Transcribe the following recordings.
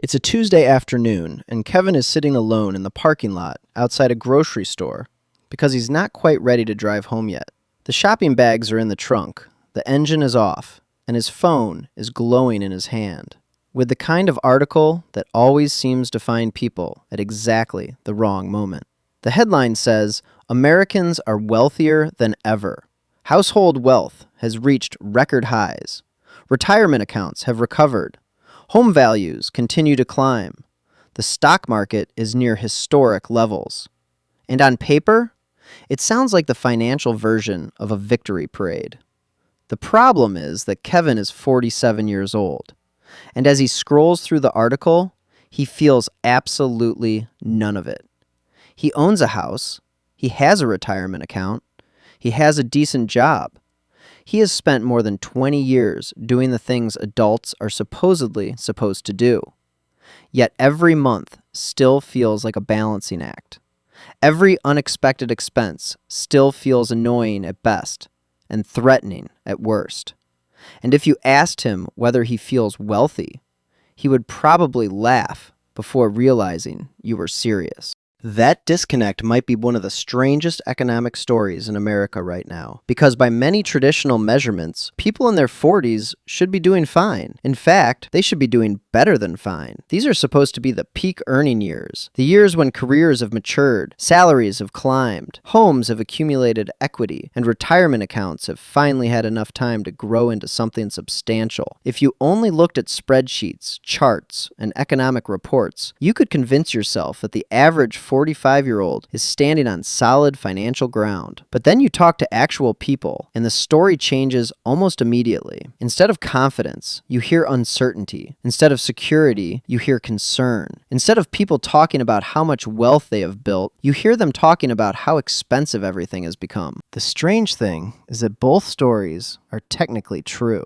It's a Tuesday afternoon, and Kevin is sitting alone in the parking lot outside a grocery store because he's not quite ready to drive home yet. The shopping bags are in the trunk, the engine is off, and his phone is glowing in his hand, with the kind of article that always seems to find people at exactly the wrong moment. The headline says, "Americans are wealthier than ever. Household wealth has reached record highs. Retirement accounts have recovered. Home values continue to climb. The stock market is near historic levels." And on paper, it sounds like the financial version of a victory parade. The problem is that Kevin is 47 years old, and as he scrolls through the article, he feels absolutely none of it. He owns a house, he has a retirement account, he has a decent job. He has spent more than 20 years doing the things adults are supposedly supposed to do. Yet every month still feels like a balancing act. Every unexpected expense still feels annoying at best and threatening at worst. And if you asked him whether he feels wealthy, he would probably laugh before realizing you were serious. That disconnect might be one of the strangest economic stories in America right now, because by many traditional measurements, people in their 40s should be doing fine. In fact, they should be doing better than fine. These are supposed to be the peak earning years, the years when careers have matured, salaries have climbed, homes have accumulated equity, and retirement accounts have finally had enough time to grow into something substantial. If you only looked at spreadsheets, charts, and economic reports, you could convince yourself that the average 45-year-old is standing on solid financial ground. But then you talk to actual people, and the story changes almost immediately. Instead of confidence, you hear uncertainty. Instead of security, you hear concern. Instead of people talking about how much wealth they have built, you hear them talking about how expensive everything has become. The strange thing is that both stories are technically true.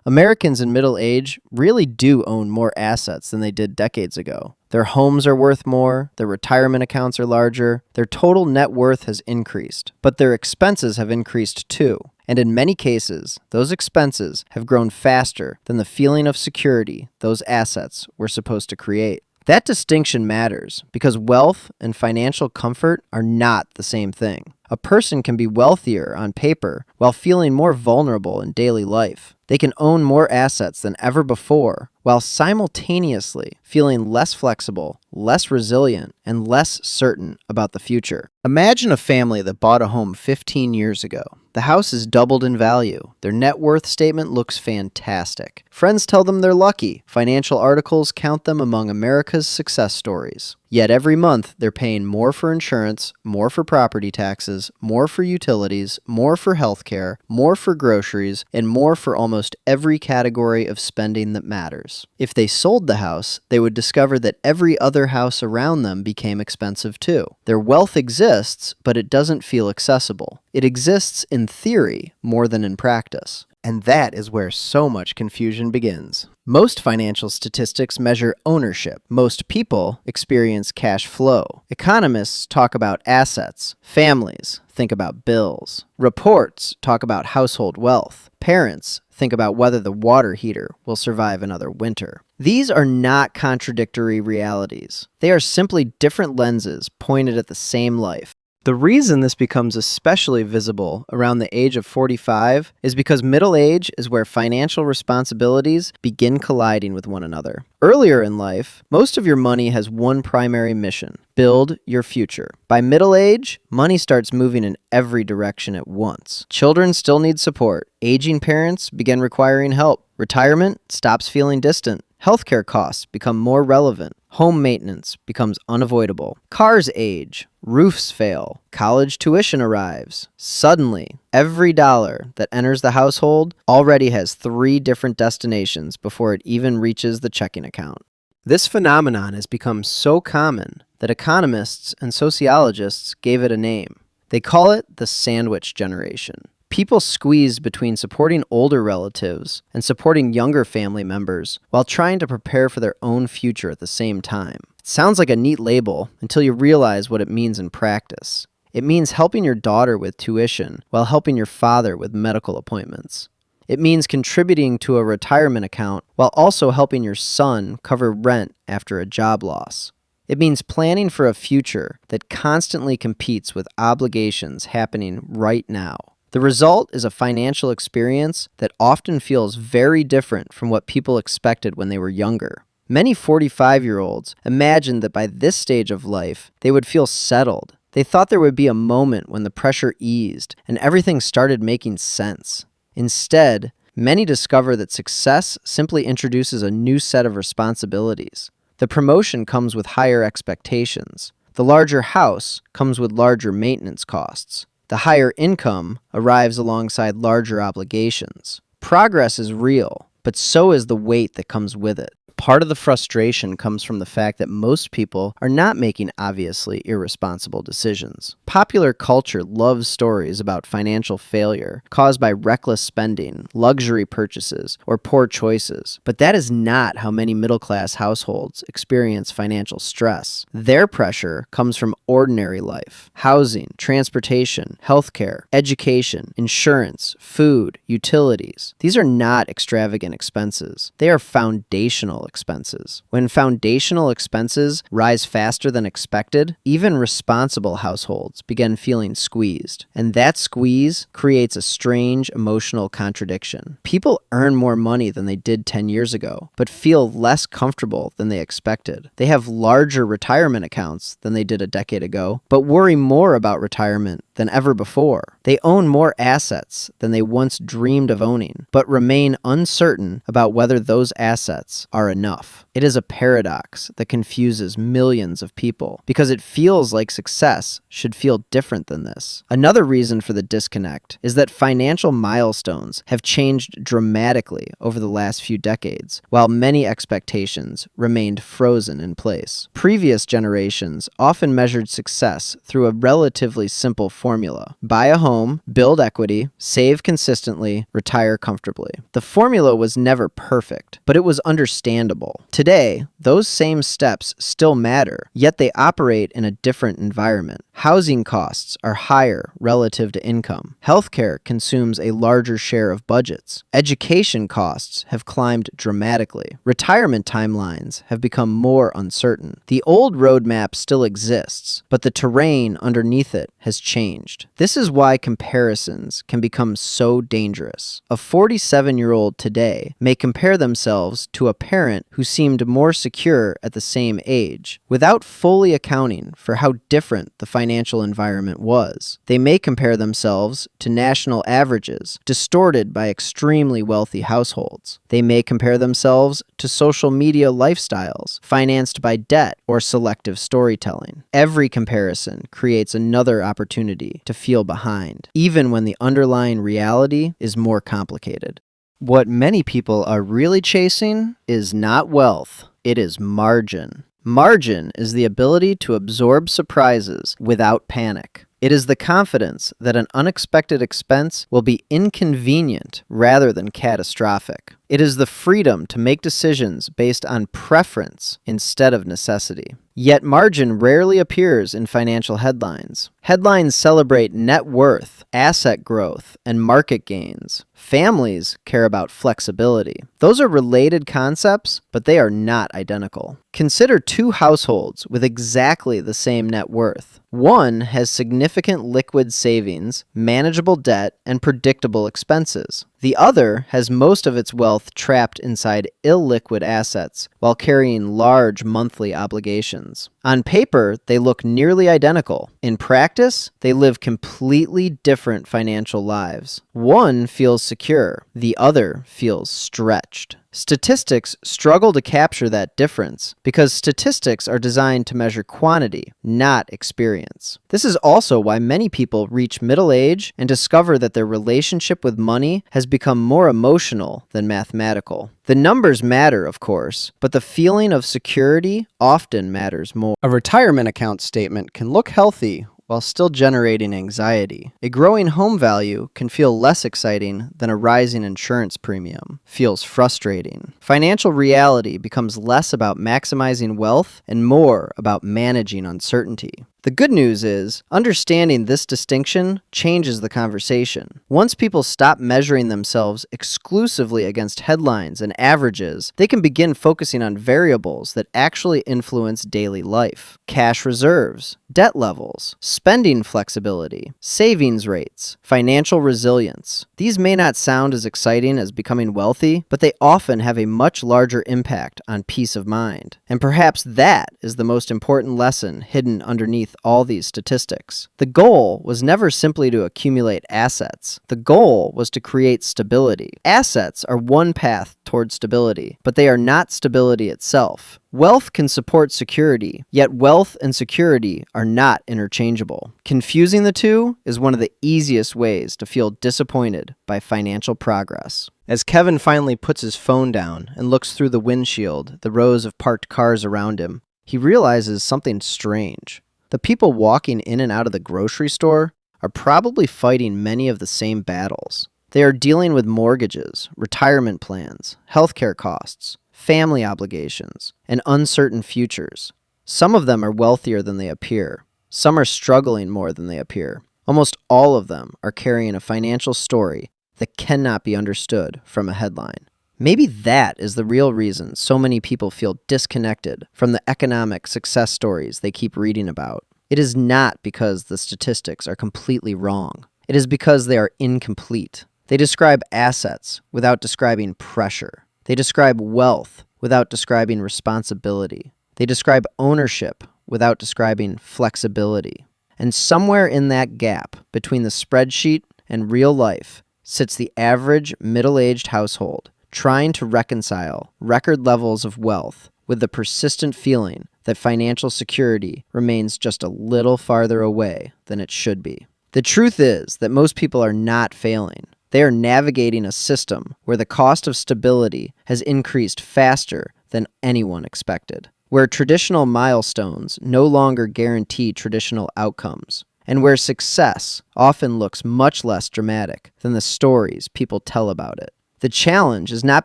Americans in middle age really do own more assets than they did decades ago. Their homes are worth more, their retirement accounts are larger, their total net worth has increased, but their expenses have increased too. And in many cases, those expenses have grown faster than the feeling of security those assets were supposed to create. That distinction matters because wealth and financial comfort are not the same thing. A person can be wealthier on paper while feeling more vulnerable in daily life. They can own more assets than ever before while simultaneously feeling less flexible, less resilient, and less certain about the future. Imagine a family that bought a home 15 years ago. The house has doubled in value. Their net worth statement looks fantastic. Friends tell them they're lucky. Financial articles count them among America's success stories. Yet every month, they're paying more for insurance, more for property taxes, more for utilities, more for healthcare, more for groceries, and more for almost every category of spending that matters. If they sold the house, they would discover that every other house around them became expensive too. Their wealth exists, but it doesn't feel accessible. It exists in theory more than in practice. And that is where so much confusion begins. Most financial statistics measure ownership. Most people experience cash flow. Economists talk about assets. Families think about bills. Reports talk about household wealth. Parents think about whether the water heater will survive another winter. These are not contradictory realities. They are simply different lenses pointed at the same life. The reason this becomes especially visible around the age of 45 is because middle age is where financial responsibilities begin colliding with one another. Earlier in life, most of your money has one primary mission: build your future. By middle age, money starts moving in every direction at once. Children still need support. Aging parents begin requiring help. Retirement stops feeling distant. Healthcare costs become more relevant. Home maintenance becomes unavoidable. Cars age. Roofs fail. College tuition arrives. Suddenly, every dollar that enters the household already has 3 different destinations before it even reaches the checking account. This phenomenon has become so common that economists and sociologists gave it a name. They call it the sandwich generation. People squeeze between supporting older relatives and supporting younger family members while trying to prepare for their own future at the same time. It sounds like a neat label until you realize what it means in practice. It means helping your daughter with tuition while helping your father with medical appointments. It means contributing to a retirement account while also helping your son cover rent after a job loss. It means planning for a future that constantly competes with obligations happening right now. The result is a financial experience that often feels very different from what people expected when they were younger. Many 45-year-olds imagined that by this stage of life, they would feel settled. They thought there would be a moment when the pressure eased and everything started making sense. Instead, many discover that success simply introduces a new set of responsibilities. The promotion comes with higher expectations. The larger house comes with larger maintenance costs. The higher income arrives alongside larger obligations. Progress is real, but so is the weight that comes with it. Part of the frustration comes from the fact that most people are not making obviously irresponsible decisions. Popular culture loves stories about financial failure caused by reckless spending, luxury purchases, or poor choices. But that is not how many middle-class households experience financial stress. Their pressure comes from ordinary life: housing, transportation, healthcare, education, insurance, food, utilities. These are not extravagant expenses. They are foundational expenses. When foundational expenses rise faster than expected, even responsible households begin feeling squeezed. And that squeeze creates a strange emotional contradiction. People earn more money than they did 10 years ago, but feel less comfortable than they expected. They have larger retirement accounts than they did a decade ago, but worry more about retirement than ever before. They own more assets than they once dreamed of owning, but remain uncertain about whether those assets are enough. It is a paradox that confuses millions of people because it feels like success should feel different than this. Another reason for the disconnect is that financial milestones have changed dramatically over the last few decades, while many expectations remained frozen in place. Previous generations often measured success through a relatively simple formula: buy a home, build equity, save consistently, retire comfortably. The formula was never perfect, but it was understandable. Today, those same steps still matter, yet they operate in a different environment. Housing costs are higher relative to income. Healthcare consumes a larger share of budgets. Education costs have climbed dramatically. Retirement timelines have become more uncertain. The old roadmap still exists, but the terrain underneath it has changed. This is why comparisons can become so dangerous. A 47-year-old today may compare themselves to a parent who seemed more secure at the same age, without fully accounting for how different the financial environment was. They may compare themselves to national averages, distorted by extremely wealthy households. They may compare themselves to social media lifestyles, financed by debt or selective storytelling. Every comparison creates another opportunity to feel behind, even when the underlying reality is more complicated. What many people are really chasing is not wealth, it is margin. Margin is the ability to absorb surprises without panic. It is the confidence that an unexpected expense will be inconvenient rather than catastrophic. It is the freedom to make decisions based on preference instead of necessity. Yet margin rarely appears in financial headlines. Headlines celebrate net worth, asset growth, and market gains. Families care about flexibility. Those are related concepts, but they are not identical. Consider two households with exactly the same net worth. One has significant liquid savings, manageable debt, and predictable expenses. The other has most of its wealth trapped inside illiquid assets while carrying large monthly obligations. On paper, they look nearly identical. In practice, they live completely different financial lives. One feels secure, the other feels stretched. Statistics struggle to capture that difference because statistics are designed to measure quantity, not experience. This is also why many people reach middle age and discover that their relationship with money has become more emotional than mathematical. The numbers matter, of course, but the feeling of security often matters more. A retirement account statement can look healthy while still generating anxiety. A growing home value can feel less exciting than a rising insurance premium. Feels frustrating. Financial reality becomes less about maximizing wealth and more about managing uncertainty. The good news is, understanding this distinction changes the conversation. Once people stop measuring themselves exclusively against headlines and averages, they can begin focusing on variables that actually influence daily life. Cash reserves, debt levels, spending flexibility, savings rates, financial resilience. These may not sound as exciting as becoming wealthy, but they often have a much larger impact on peace of mind. And perhaps that is the most important lesson hidden underneath all these statistics. The goal was never simply to accumulate assets. The goal was to create stability. Assets are one path toward stability, but they are not stability itself. Wealth can support security, yet wealth and security are not interchangeable. Confusing the two is one of the easiest ways to feel disappointed by financial progress. As Kevin finally puts his phone down and looks through the windshield, the rows of parked cars around him, he realizes something strange. The people walking in and out of the grocery store are probably fighting many of the same battles. They are dealing with mortgages, retirement plans, healthcare costs, family obligations, and uncertain futures. Some of them are wealthier than they appear. Some are struggling more than they appear. Almost all of them are carrying a financial story that cannot be understood from a headline. Maybe that is the real reason so many people feel disconnected from the economic success stories they keep reading about. It is not because the statistics are completely wrong. It is because they are incomplete. They describe assets without describing pressure. They describe wealth without describing responsibility. They describe ownership without describing flexibility. And somewhere in that gap between the spreadsheet and real life sits the average middle-aged household trying to reconcile record levels of wealth with the persistent feeling that financial security remains just a little farther away than it should be. The truth is that most people are not failing. They are navigating a system where the cost of stability has increased faster than anyone expected, where traditional milestones no longer guarantee traditional outcomes, and where success often looks much less dramatic than the stories people tell about it. The challenge is not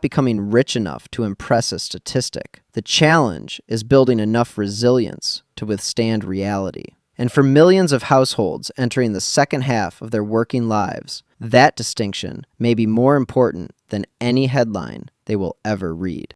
becoming rich enough to impress a statistic. The challenge is building enough resilience to withstand reality. And for millions of households entering the second half of their working lives, that distinction may be more important than any headline they will ever read.